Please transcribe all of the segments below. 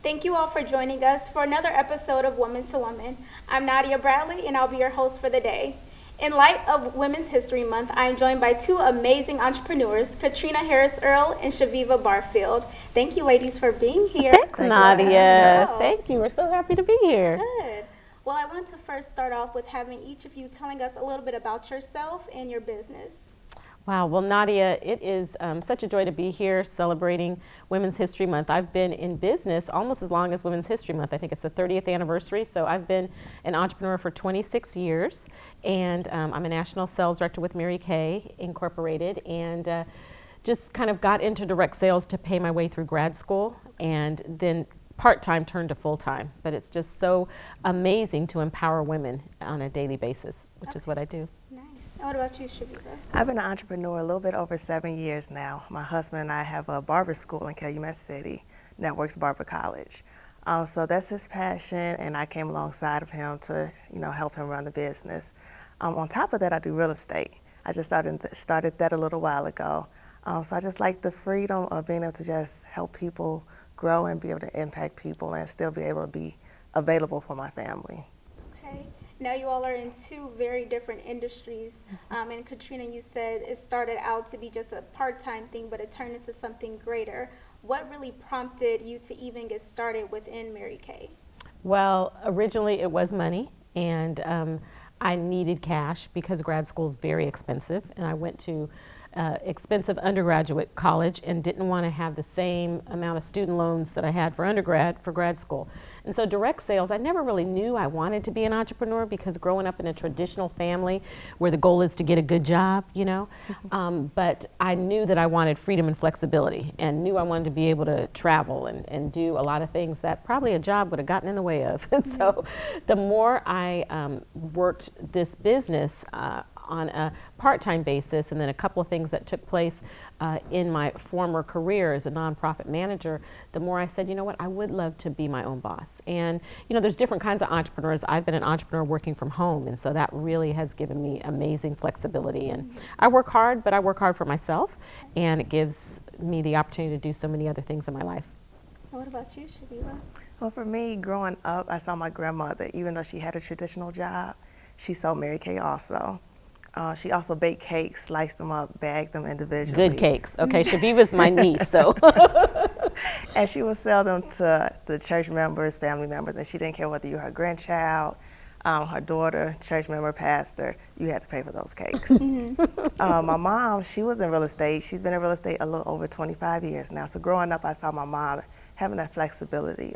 Thank you all for joining us for another episode of Woman to Woman. I'm Nadia Bradley, and I'll be your host for the day. In light of Women's History Month, I am joined by two amazing entrepreneurs, Katrina Harris Earl and Shaviva Barfield. Thank you, ladies, for being here. Thanks, Nadia. Thank you. We're so happy to be here. Good. Well, I want to first start off with having each of you telling us a little bit about yourself and your business. Wow. Well, Nadia, it is such a joy to be here celebrating Women's History Month. I've been in business almost as long as Women's History Month. I think it's the 30th anniversary. So I've been an entrepreneur for 26 years, and I'm a national sales director with Mary Kay Incorporated, and just kind of got into direct sales to pay my way through grad school, and then part-time turned to full-time. But it's just so amazing to empower women on a daily basis, which is what I do. Nice. And what about you, Shaviva? I've been an entrepreneur a little bit over 7 years now. My husband and I have a barber school in Calumet City, Networks Barber College. So that's his passion, and I came alongside of him to, help him run the business. On top of that, I do real estate. I just started that a little while ago. So I just like the freedom of being able to just help people grow and be able to impact people and still be able to be available for my family. Okay. Now you all are in two very different industries. And Katrina, you said it started out to be just a part-time thing, but it turned into something greater. What really prompted you to even get started within Mary Kay? Well, originally it was money, and I needed cash because grad school is very expensive, and I went to expensive undergraduate college and didn't want to have the same amount of student loans that I had for undergrad for grad school. And so direct sales, I never really knew I wanted to be an entrepreneur because growing up in a traditional family where the goal is to get a good job, but I knew that I wanted freedom and flexibility and knew I wanted to be able to travel and do a lot of things that probably a job would have gotten in the way of. And so the more I worked this business on a part-time basis, and then a couple of things that took place in my former career as a nonprofit manager, the more I said, you know what, I would love to be my own boss. And there's different kinds of entrepreneurs. I've been an entrepreneur working from home, and so that really has given me amazing flexibility. And I work hard, but I work hard for myself, and it gives me the opportunity to do so many other things in my life. What about you, Shaviva? Well, for me, growing up, I saw my grandmother, even though she had a traditional job, she sold Mary Kay also. She also baked cakes, sliced them up, bagged them individually. Good cakes. Okay, Shaviva's my niece, so. And she would sell them to the church members, family members, and she didn't care whether you were her grandchild, her daughter, church member, pastor, you had to pay for those cakes. My mom, she was in real estate. She's been in real estate a little over 25 years now. So growing up, I saw my mom having that flexibility.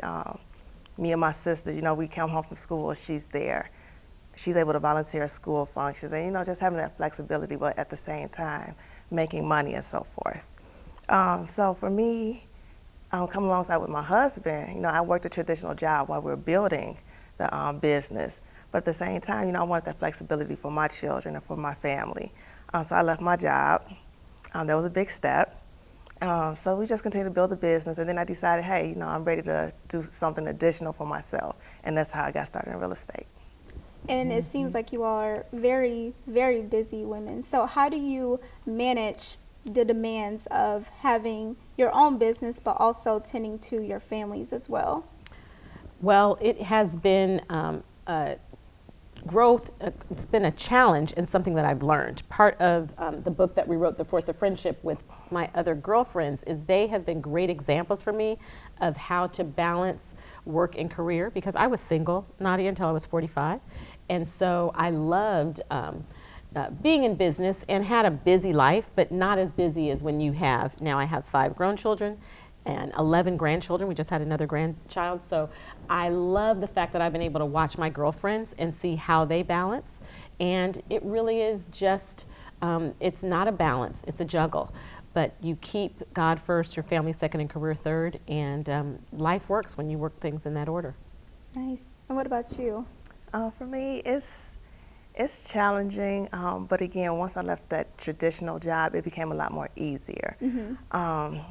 Me and my sister, we come home from school, she's there. She's able to volunteer at school functions and, just having that flexibility, but at the same time, making money and so forth. So for me, coming alongside with my husband, I worked a traditional job while we were building the business. But at the same time, I wanted that flexibility for my children and for my family. So I left my job. That was a big step. So we just continued to build the business. And then I decided, hey, I'm ready to do something additional for myself. And that's how I got started in real estate. And it seems like you all are very, very busy women. So how do you manage the demands of having your own business, but also tending to your families as well? Well, it has been growth. It's been a challenge and something that I've learned. Part of the book that we wrote, The Force of Friendship, with my other girlfriends, is they have been great examples for me of how to balance work and career, because I was single, Nadia, until I was 45. And so I loved being in business and had a busy life, but not as busy as when you have. Now I have 5 grown children and 11 grandchildren. We just had another grandchild. So I love the fact that I've been able to watch my girlfriends and see how they balance. And it really is just, it's not a balance, it's a juggle. But you keep God first, your family second, and career third, and life works when you work things in that order. Nice. And what about you? For me, it's challenging, but again, once I left that traditional job, it became a lot more easier.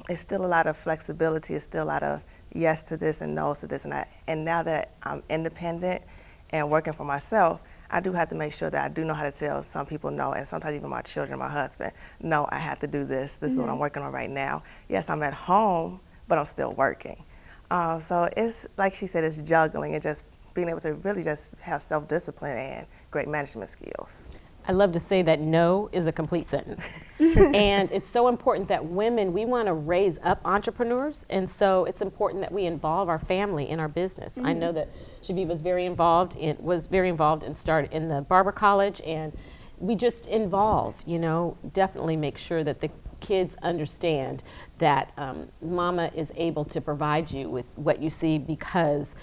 It's still a lot of flexibility. It's still a lot of yes to this and no to this, and now that I'm independent and working for myself, I do have to make sure that I do know how to tell some people no, and sometimes even my children, my husband, no, I have to do this. This is what I'm working on right now. Yes, I'm at home, but I'm still working. So it's, like she said, it's juggling and just being able to really just have self-discipline and great management skills. I love to say that no is a complete sentence. And it's so important that women, we want to raise up entrepreneurs, and so it's important that we involve our family in our business. I know that Shabi was very involved in started in the barber college, and we just involve, definitely make sure that the kids understand that mama is able to provide you with what you see, because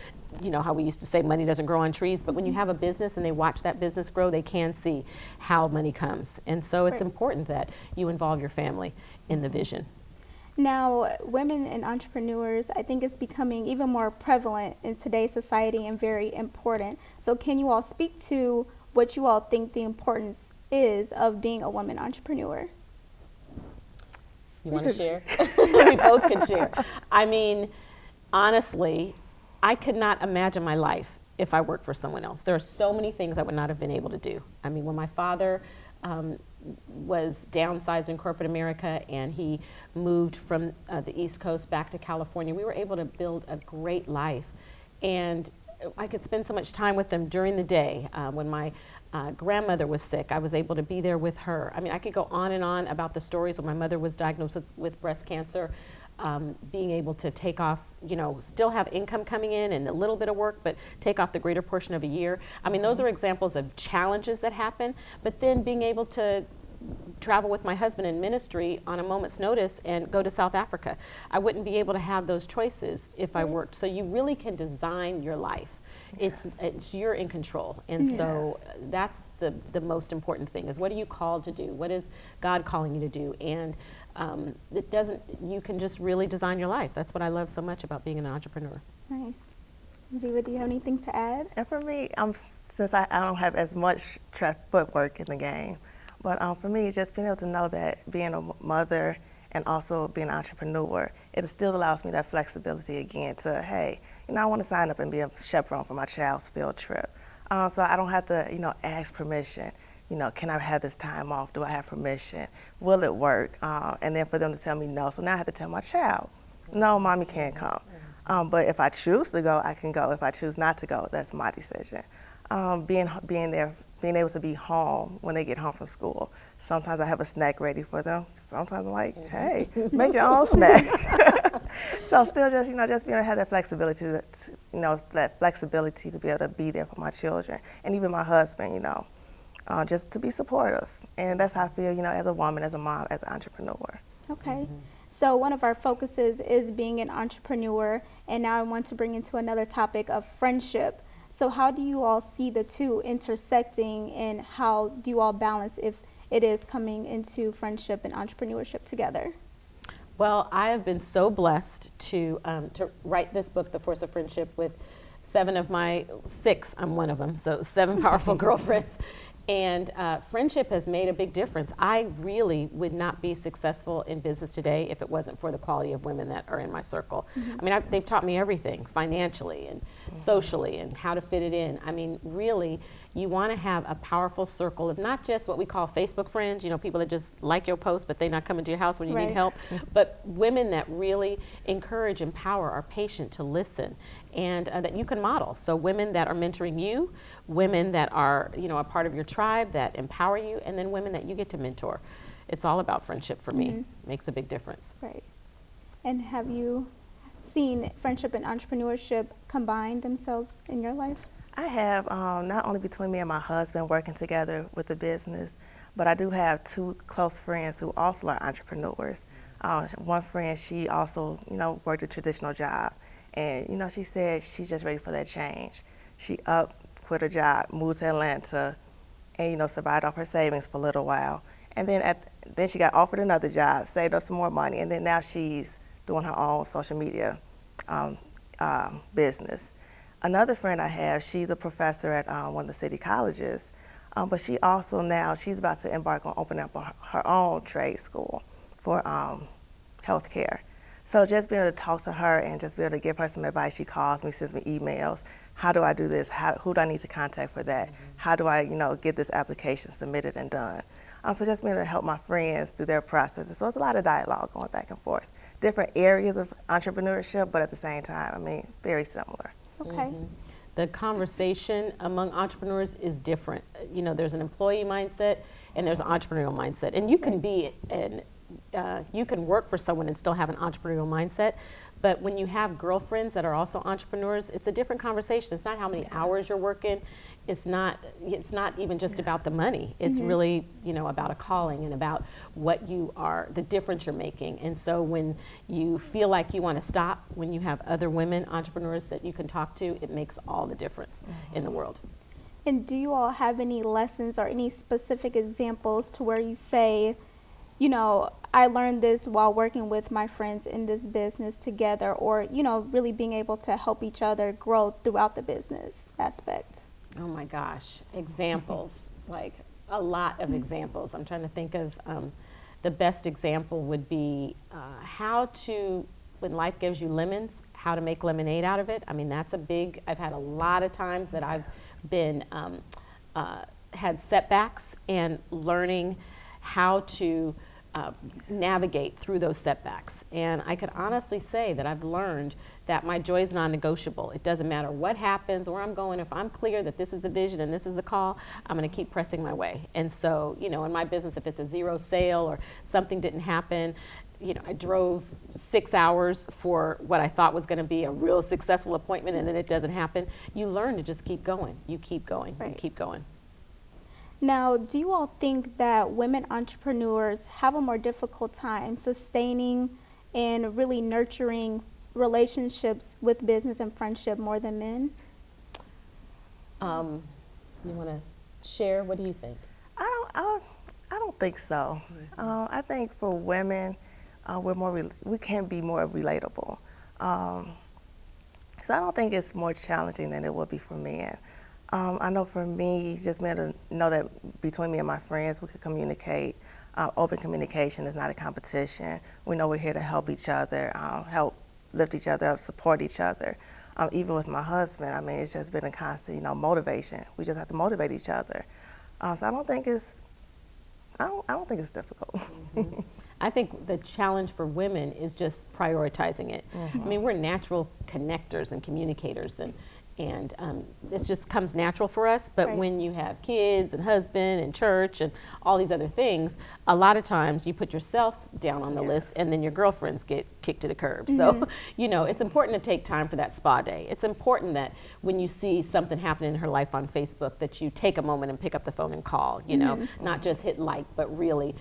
how we used to say money doesn't grow on trees, but when you have a business and they watch that business grow, they can see how money comes. And so it's important that you involve your family in the vision. Now, women and entrepreneurs, I think it's becoming even more prevalent in today's society and very important. So can you all speak to what you all think the importance is of being a woman entrepreneur? You want to share? We both can share. I mean, honestly, I could not imagine my life if I worked for someone else. There are so many things I would not have been able to do. I mean, when my father was downsized in corporate America and he moved from the East Coast back to California, we were able to build a great life. And I could spend so much time with them during the day. When my grandmother was sick, I was able to be there with her. I mean, I could go on and on about the stories when my mother was diagnosed with breast cancer. Being able to take off, still have income coming in and a little bit of work, but take off the greater portion of a year. I mean, those are examples of challenges that happen, but then being able to travel with my husband in ministry on a moment's notice and go to South Africa. I wouldn't be able to have those choices if I worked. So you really can design your life. It's you're in control, and so that's the most important thing, is what are you called to do? What is God calling you to do? And you can just really design your life. That's what I love so much about being an entrepreneur. Nice. Ziva, do you have anything to add? And for me, since I don't have as much footwork in the game, but for me, just being able to know that being a mother and also being an entrepreneur, it still allows me that flexibility again to, hey, I want to sign up and be a chaperone for my child's field trip. So I don't have to, ask permission. Can I have this time off? Do I have permission? Will it work? And then for them to tell me no. So now I have to tell my child, no, mommy can't come. But if I choose to go, I can go. If I choose not to go, that's my decision. Being there, being able to be home when they get home from school. Sometimes I have a snack ready for them. Sometimes I'm like, hey, make your own snack. So still just, just being able to have that flexibility, that flexibility to be able to be there for my children and even my husband, just to be supportive. And that's how I feel, as a woman, as a mom, as an entrepreneur. Okay. So one of our focuses is being an entrepreneur, and now I want to bring into another topic of friendship. So how do you all see the two intersecting, and how do you all balance if it is coming into friendship and entrepreneurship together? Well, I have been so blessed to write this book, The Force of Friendship, with 7 of my 6, I'm one of them, so 7 powerful girlfriends. And friendship has made a big difference. I really would not be successful in business today if it wasn't for the quality of women that are in my circle. I mean, they've taught me everything, financially and socially, and how to fit it in. I mean, really, you want to have a powerful circle of not just what we call Facebook friends, people that just like your post, but they're not coming to your house when you need help, but women that really encourage, empower, are patient to listen, and that you can model. So women that are mentoring you, women that are, a part of your tribe, that empower you, and then women that you get to mentor. It's all about friendship for me. Makes a big difference. Right. And have you seen friendship and entrepreneurship combine themselves in your life? I have, not only between me and my husband working together with the business, but I do have 2 close friends who also are entrepreneurs. One friend, she also, worked a traditional job. And, she said she's just ready for that change. She quit her job, moved to Atlanta, and, survived off her savings for a little while. And then then she got offered another job, saved up some more money, and then now she's doing her own social media business. Another friend I have, she's a professor at one of the city colleges, but she also now, she's about to embark on opening up her own trade school for healthcare. So just being able to talk to her and just be able to give her some advice. She calls me, sends me emails. How do I do this? Who do I need to contact for that? How do I, get this application submitted and done? So just being able to help my friends through their processes. So it's a lot of dialogue going back and forth different areas of entrepreneurship, but at the same time, I mean, very similar. Okay. The conversation among entrepreneurs is different. You know, there's an employee mindset and there's an entrepreneurial mindset. And you can be you can work for someone and still have an entrepreneurial mindset. But when you have girlfriends that are also entrepreneurs, it's a different conversation. It's not how many hours you're working. It's not even just about the money. It's really, you know, about a calling and about what you are, the difference you're making. And so when you feel like you want to stop, when you have other women entrepreneurs that you can talk to, it makes all the difference in the world. And do you all have any lessons or any specific examples to where you say, you know, I learned this while working with my friends in this business together, or, you know, really being able to help each other grow throughout the business aspect? Oh my gosh, examples, like a lot of examples. I'm trying to think of the best example would be how to, when life gives you lemons, how to make lemonade out of it. I mean, that's a big, I've had a lot of times that I've been, had setbacks and learning how to navigate through those setbacks. And I could honestly say that I've learned that my joy is non-negotiable. It doesn't matter what happens, where I'm going. If I'm clear that this is the vision and this is the call, I'm going to keep pressing my way. And so, you know, in my business, if it's a zero sale or something didn't happen, you know, I drove 6 hours for what I thought was going to be a real successful appointment, and then it doesn't happen. You learn to just keep going. You keep going. Right. You keep going. Now, do you all think that women entrepreneurs have a more difficult time sustaining and really nurturing relationships with business and friendship more than men? You want to share? What do you think? I don't think so. I think for women, we can be more relatable. So I don't think it's more challenging than it would be for men. I know for me, just being able to know that between me and my friends, we could communicate. Open communication is not a competition. We know we're here to help each other, help lift each other up, support each other. Even with my husband, I mean, it's just been a constant, you know, motivation. We just have to motivate each other. So I don't think it's difficult. I think the challenge for women is just prioritizing it. I mean, we're natural connectors and communicators, and this just comes natural for us. But Right. when you have kids and husband and church and all these other things, a lot of times you put yourself down on the list, and then your girlfriends get kicked to the curb. So, you know, it's important to take time for that spa day. It's important that when you see something happening in her life on Facebook, that you take a moment and pick up the phone and call, you know, not just hit like, but really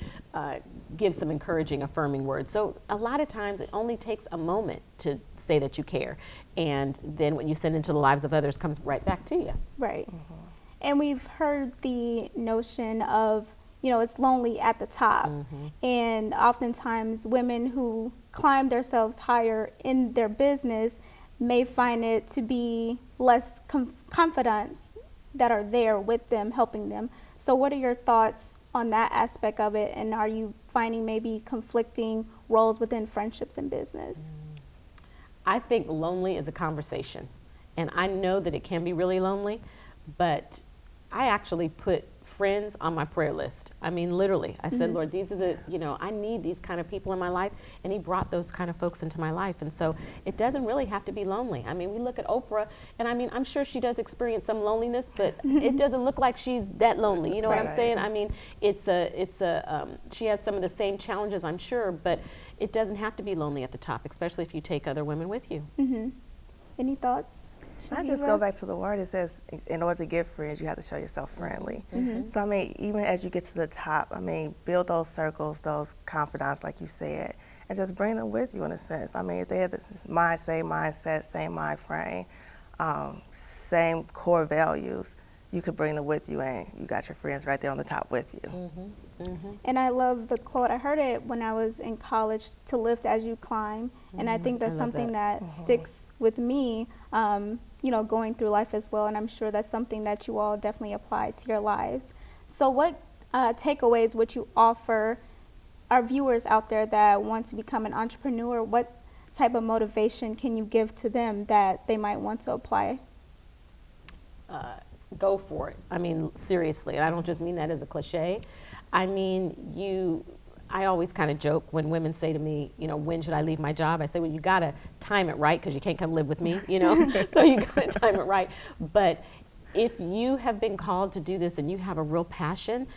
give some encouraging, affirming words. So a lot of times it only takes a moment to say that you care. And then what you send into the lives of others comes right back to you. Right. And we've heard the notion of, you know, it's lonely at the top. And oftentimes women who climb themselves higher in their business may find it to be less confidants that are there with them, helping them. So what are your thoughts on that aspect of it? And are you finding maybe conflicting roles within friendships and business? I think lonely is a conversation. And I know that it can be really lonely, but I actually put friends on my prayer list. I mean, literally, I said, Lord, these are the, you know, I need these kind of people in my life. And he brought those kind of folks into my life. And so it doesn't really have to be lonely. I mean, we look at Oprah, and I mean, I'm sure she does experience some loneliness, but it doesn't look like she's that lonely. You know what I'm saying? I mean, she has some of the same challenges, I'm sure, but it doesn't have to be lonely at the top, especially if you take other women with you. Any thoughts? I just go back to the word. It says, in order to get friends, you have to show yourself friendly. So, I mean, even as you get to the top, I mean, build those circles, those confidants, like you said, and just bring them with you in a sense. I mean, if they have the same mindset, same mind frame, same core values, you could bring them with you, and you got your friends right there on the top with you. And I love the quote. I heard it when I was in college, to lift as you climb. And I think that's something that sticks with me, you know, going through life as well. And I'm sure that's something that you all definitely apply to your lives. So what takeaways would you offer our viewers out there that want to become an entrepreneur? What type of motivation can you give to them that they might want to apply? Go for it. I mean, seriously. I don't just mean that as a cliche. I mean, I always kind of joke when women say to me, you know, when should I leave my job? I say, well, you got to time it right because you can't come live with me, you know, so you got to time it right. But if you have been called to do this and you have a real passion,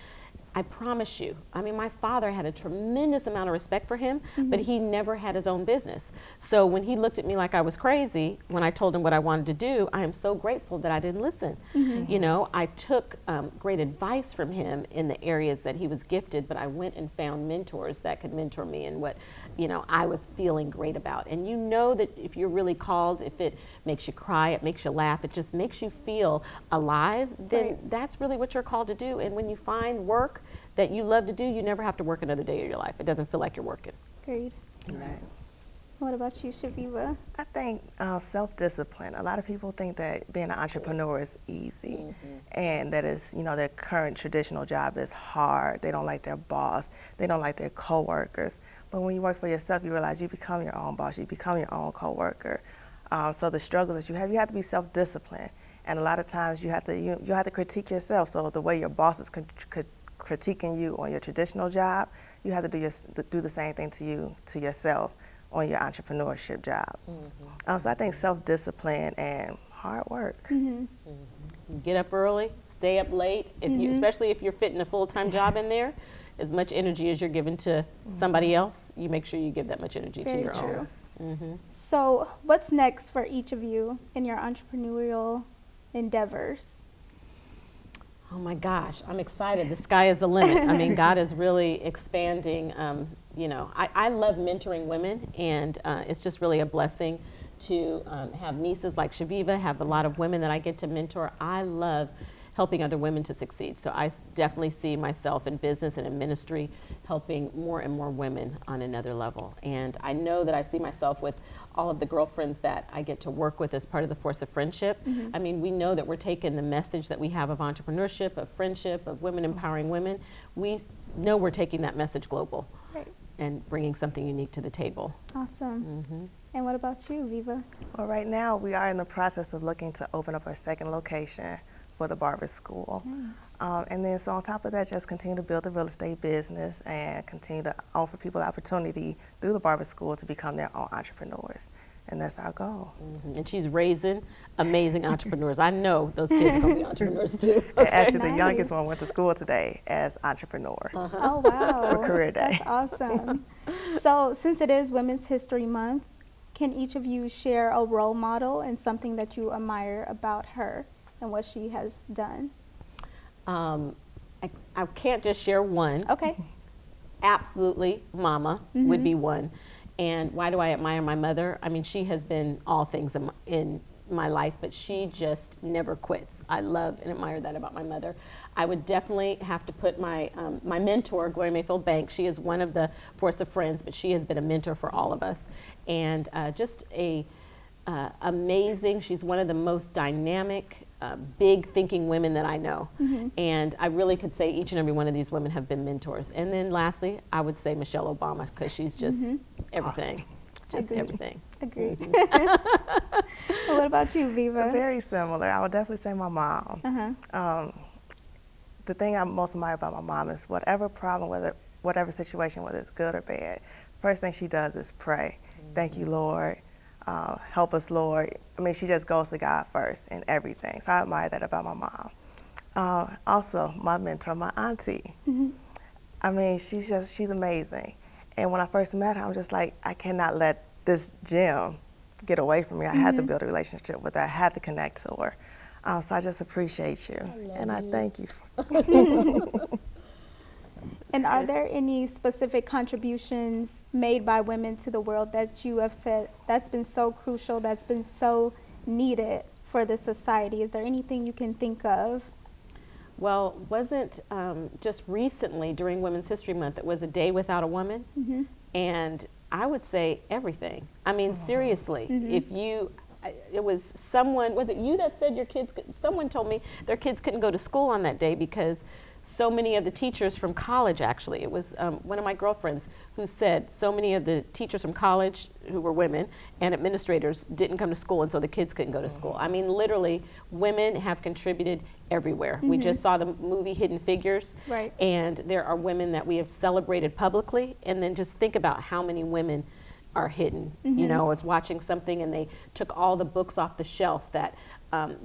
I promise you, I mean, my father had a tremendous amount of respect for him, but he never had his own business. So when he looked at me like I was crazy, when I told him what I wanted to do, I am so grateful that I didn't listen. You know, I took great advice from him in the areas that he was gifted, but I went and found mentors that could mentor me in what, you know, I was feeling great about. And you know that if you're really called, if it makes you cry, it makes you laugh, it just makes you feel alive, then that's really what you're called to do. And when you find work that you love to do, you never have to work another day of your life. It doesn't feel like you're working. Agreed. Right. What about you, Shaviva? I think self-discipline. A lot of people think that being an entrepreneur is easy, and that is, you know, their current traditional job is hard. They don't like their boss. They don't like their coworkers. But when you work for yourself, you realize you become your own boss. You become your own coworker. So the struggles that you have to be self-disciplined. And a lot of times you have to critique yourself. So the way your bosses could critiquing you on your traditional job, you have to do the same thing to yourself on your entrepreneurship job. So I think self-discipline and hard work. Get up early, stay up late, if you, especially if you're fitting a full-time job in there. As much energy as you're giving to somebody else, you make sure you give that much energy to your own. So what's next for each of you in your entrepreneurial endeavors? Oh my gosh, I'm excited. The sky is the limit. I mean, God is really expanding. You know, I love mentoring women, and it's just really a blessing to have nieces like Shaviva, have a lot of women that I get to mentor. I love helping other women to succeed. So I definitely see myself in business and in ministry helping more and more women on another level. And I know that I see myself with all of the girlfriends that I get to work with as part of the Force of Friendship. I mean, we know that we're taking the message that we have of entrepreneurship, of friendship, of women empowering women. We know we're taking that message global and bringing something unique to the table. Awesome. And what about you, Viva? Well, right now we are in the process of looking to open up our second location for the barber school. Nice. And then so on top of that, just continue to build the real estate business and continue to offer people the opportunity through the barber school to become their own entrepreneurs. And that's our goal. And she's raising amazing entrepreneurs. I know those kids are going to be entrepreneurs too. And actually, the youngest one went to school today as entrepreneur. Oh, wow. For career day. That's awesome. So since it is Women's History Month, can each of you share a role model and something that you admire about her and what she has done? I can't just share one. Okay. Absolutely, Mama would be one. And why do I admire my mother? I mean, she has been all things in my life, but she just never quits. I love and admire that about my mother. I would definitely have to put my my mentor, Gloria Mayfield Banks. She is one of the Force of Friends, but she has been a mentor for all of us. And just amazing. She's one of the most dynamic, big thinking women that I know. And I really could say each and every one of these women have been mentors. And then lastly, I would say Michelle Obama, because she's just everything. Just everything. Agreed. What about you, Viva? Very similar. I would definitely say my mom. The thing I most admire about my mom is whatever problem, whatever situation, whether it's good or bad, first thing she does is pray. Thank you, Lord. Help us, Lord. I mean, she just goes to God first in everything. So I admire that about my mom. Also, my mentor, my auntie. I mean, she's amazing. And when I first met her, I was just like, I cannot let this gem get away from me. I had to build a relationship with her. I had to connect to her. So I just appreciate you. I thank you. And are there any specific contributions made by women to the world that you have said that's been so crucial, that's been so needed for the society? Is there anything you can think of? Well, wasn't just recently during Women's History Month, it was a day without a woman? And I would say everything. I mean, seriously, if you, it was someone, was it you that said your kids, someone told me their kids couldn't go to school on that day because so many of the teachers from college, actually, it was one of my girlfriends who said so many of the teachers from college who were women and administrators didn't come to school, and so the kids couldn't go to school. I mean, literally, women have contributed everywhere. We just saw the movie Hidden Figures, Right. and there are women that we have celebrated publicly, and then just think about how many women are hidden. You know, I was watching something and they took all the books off the shelf that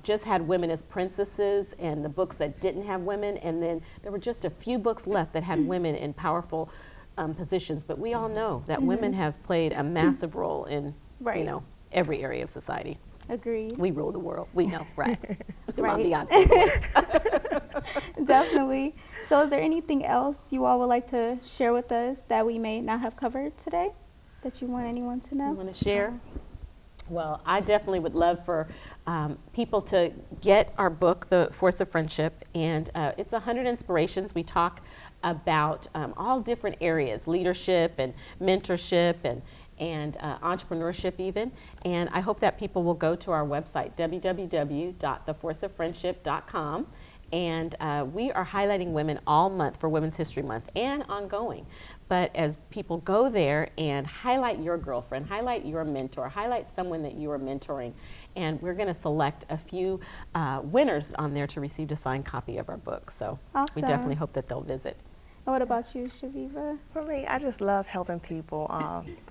just had women as princesses and the books that didn't have women, and then there were just a few books left that had women in powerful positions. But we all know that women have played a massive role in, Right. you know, every area of society. Agreed. We rule the world. We know, right? Right. Beyonce. Definitely. So is there anything else you all would like to share with us that we may not have covered today that you want anyone to know? You want to share? Well, I definitely would love for people to get our book, The Force of Friendship, and it's 100 inspirations. We talk about all different areas, leadership and mentorship and entrepreneurship even. And I hope that people will go to our website, www.theforceoffriendship.com. And we are highlighting women all month for Women's History Month and ongoing. But as people go there and highlight your girlfriend, highlight your mentor, highlight someone that you are mentoring, and we're going to select a few winners on there to receive a signed copy of our book. So we Awesome. definitely hope that they'll visit. And what about you, Shaviva? For me, I just love helping people.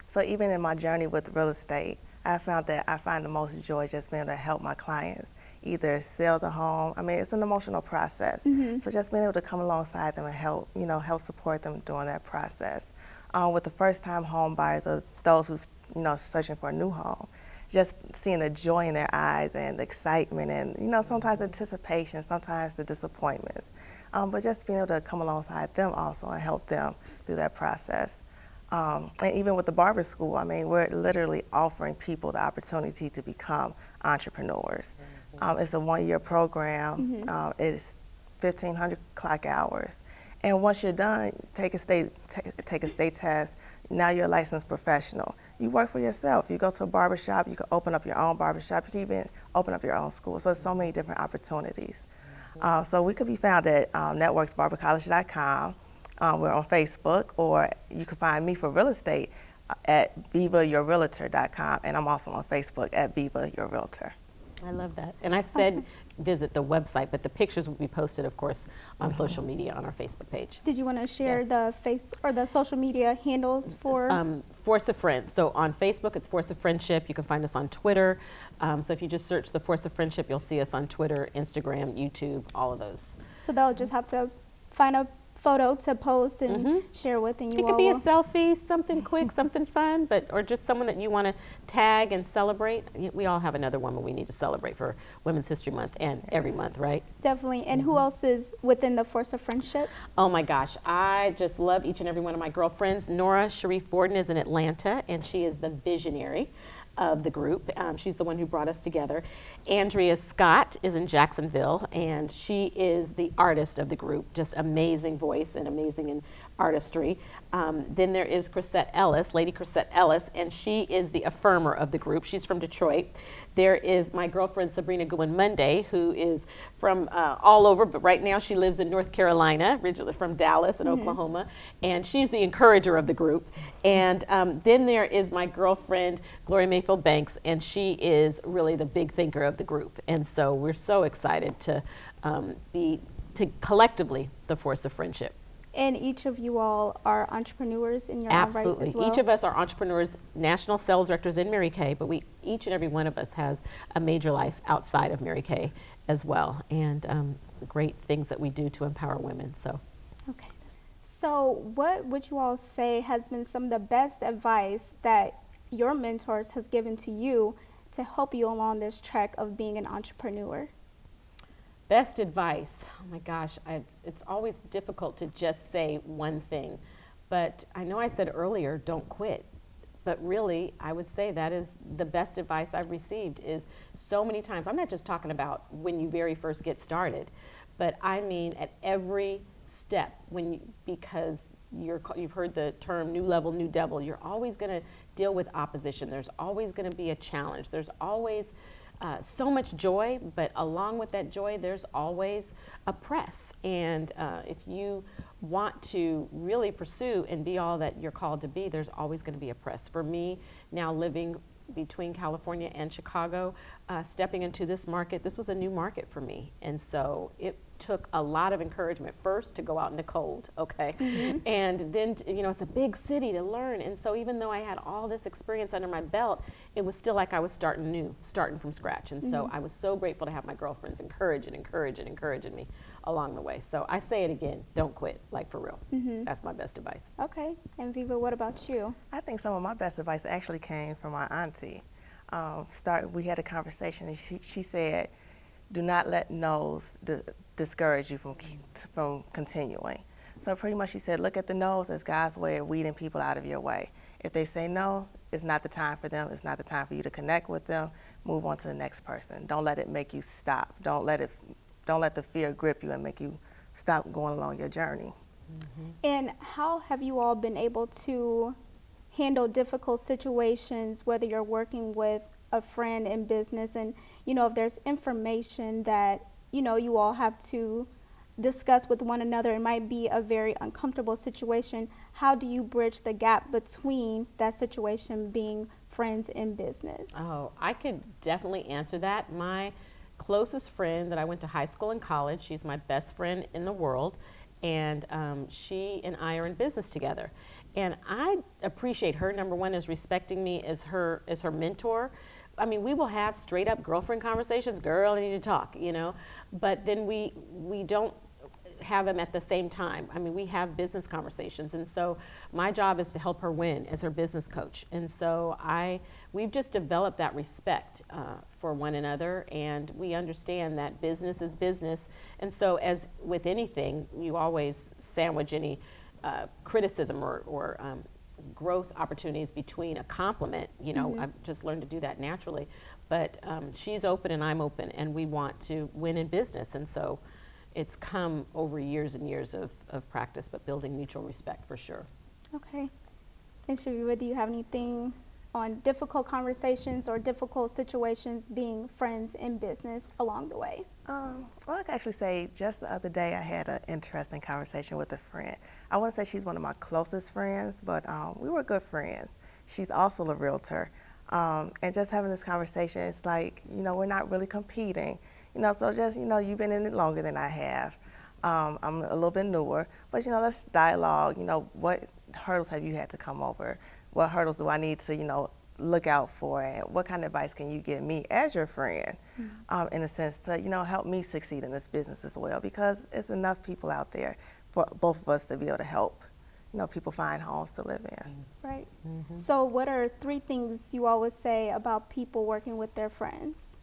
So even in my journey with real estate, I found that I find the most joy just being able to help my clients either sell the home. I mean, it's an emotional process. So just being able to come alongside them and help, help support them during that process. With the first-time home buyers or those who's, searching for a new home, just seeing the joy in their eyes and the excitement and, sometimes the anticipation, sometimes the disappointments. But just being able to come alongside them also and help them through that process. And even with the barber school, I mean, we're literally offering people the opportunity to become entrepreneurs. It's a 1-year program. It's 1,500 clock hours. And once you're done, take a state test. Now you're a licensed professional. You work for yourself. You go to a barbershop, you can open up your own barbershop, you can even open up your own school. So there's so many different opportunities. So we could be found at networksbarbercollege.com. We're on Facebook, or you can find me for real estate at vivayourrealtor.com, and I'm also on Facebook at Viva Your Realtor. I love that. And I said visit the website, but the pictures will be posted, of course, on social media on our Facebook page. Did you want to share Yes. the face or the social media handles for? Force of Friends. So on Facebook, it's Force of Friendship. You can find us on Twitter. So if you just search the Force of Friendship, you'll see us on Twitter, Instagram, YouTube, all of those. So they'll just have to find a photo to post and share with, and you It could all be a will- selfie, something quick, something fun, or just someone that you want to tag and celebrate. We all have another woman we need to celebrate for Women's History Month and every month, right? Definitely. And who else is within the Force of Friendship? Oh my gosh, I just love each and every one of my girlfriends. Nora Sharif Borden is in Atlanta, and she is the visionary of the group. She's the one who brought us together. Andrea Scott is in Jacksonville, and she is the artist of the group. Just amazing voice and amazing in artistry. Then there is Chrisette Ellis, Lady Chrisette Ellis, and she is the affirmer of the group. She's from Detroit. There is my girlfriend Sabrina Goodwin Monday, who is from all over, but right now she lives in North Carolina, originally from Dallas and Oklahoma, and she's the encourager of the group. And then there is my girlfriend Gloria Mayfield Banks, and she is really the big thinker of the group. And so we're so excited to be collectively the Force of Friendship. And each of you all are entrepreneurs in your own right Absolutely. as well? Each of us are entrepreneurs, national sales directors in Mary Kay, but each and every one of us has a major life outside of Mary Kay as well, and great things that we do to empower women. So, Okay. So what would you all say has been some of the best advice that your mentors has given to you to help you along this track of being an entrepreneur? best advice. Oh my gosh, it's always difficult to just say one thing, but I know I said earlier, don't quit. But really, I would say that is the best advice I've received is so many times. I'm not just talking about when you very first get started, but I mean at every step because you've heard the term new level, new devil. You're always going to deal with opposition. There's always going to be a challenge. There's always so much joy, but along with that joy, there's always a press. And if you want to really pursue and be all that you're called to be, there's always going to be a press. For me, now living between California and Chicago, stepping into this market, this was a new market for me. And so it took a lot of encouragement first to go out in the cold, okay? And then, it's a big city to learn. And so even though I had all this experience under my belt, it was still like I was starting new, starting from scratch. And so I was so grateful to have my girlfriends encouraging me along the way. So I say it again, don't quit, like for real. That's my best advice. Okay. And Viva, what about you? I think some of my best advice actually came from my auntie. We had a conversation, and she said, do not let no's discourage you from continuing. So pretty much she said, look at the no's as God's way of weeding people out of your way. If they say no, it's not the time for them. It's not the time for you to connect with them. Move on to the next person. Don't let it make you stop. Don't let the fear grip you and make you stop going along your journey. And how have you all been able to handle difficult situations, whether you're working with a friend in business, and if there's information that you all have to discuss with one another, it might be a very uncomfortable situation. How do you bridge the gap between that situation being friends in business? Oh, I could definitely answer that. My closest friend that I went to high school and college, she's my best friend in the world, and she and I are in business together. And I appreciate her, number one, is respecting me as her mentor. I mean, we will have straight up girlfriend conversations, girl, I need to talk, but then we don't have them at the same time. I mean, we have business conversations, and so my job is to help her win as her business coach. And so we've just developed that respect for one another, and we understand that business is business. And so as with anything, you always sandwich any criticism or growth opportunities between a compliment. I've just learned to do that naturally. But she's open and I'm open, and we want to win in business. And so it's come over years and years of practice, but building mutual respect for sure. Okay. And Shaviva, do you have anything on difficult conversations or difficult situations being friends in business along the way? Well, I can actually say just the other day I had an interesting conversation with a friend. I wouldn't say she's one of my closest friends, but we were good friends. She's also a realtor. And just having this conversation, it's like, we're not really competing. So just, you've been in it longer than I have. I'm a little bit newer, but, let's dialogue. What hurdles have you had to come over? What hurdles do I need to, look out for? And what kind of advice can you give me as your friend, in a sense to, help me succeed in this business as well? Because it's enough people out there for both of us to be able to help, people find homes to live in. Right. So what are 3 things you always say about people working with their friends?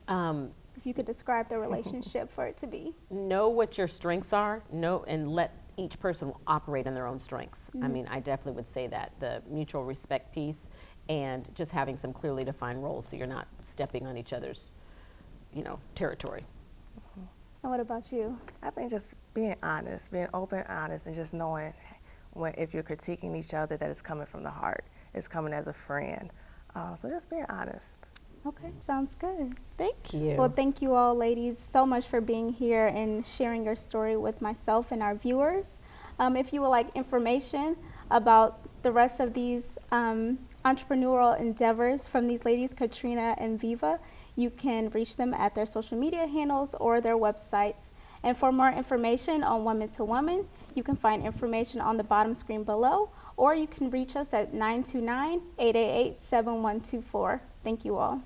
If you could describe the relationship for it to be. Know what your strengths are, and let each person operate in their own strengths. I mean, I definitely would say that, the mutual respect piece, and just having some clearly defined roles so you're not stepping on each other's, territory. And what about you? I think just being honest, being open, honest, and just knowing if you're critiquing each other that it's coming from the heart, it's coming as a friend. So just being honest. Okay, sounds good. Thank you. Well, thank you all, ladies, so much for being here and sharing your story with myself and our viewers. If you would like information about the rest of these entrepreneurial endeavors from these ladies, Katrina and Viva, you can reach them at their social media handles or their websites. And for more information on Woman to Woman, you can find information on the bottom screen below, or you can reach us at 929-888-7124. Thank you all.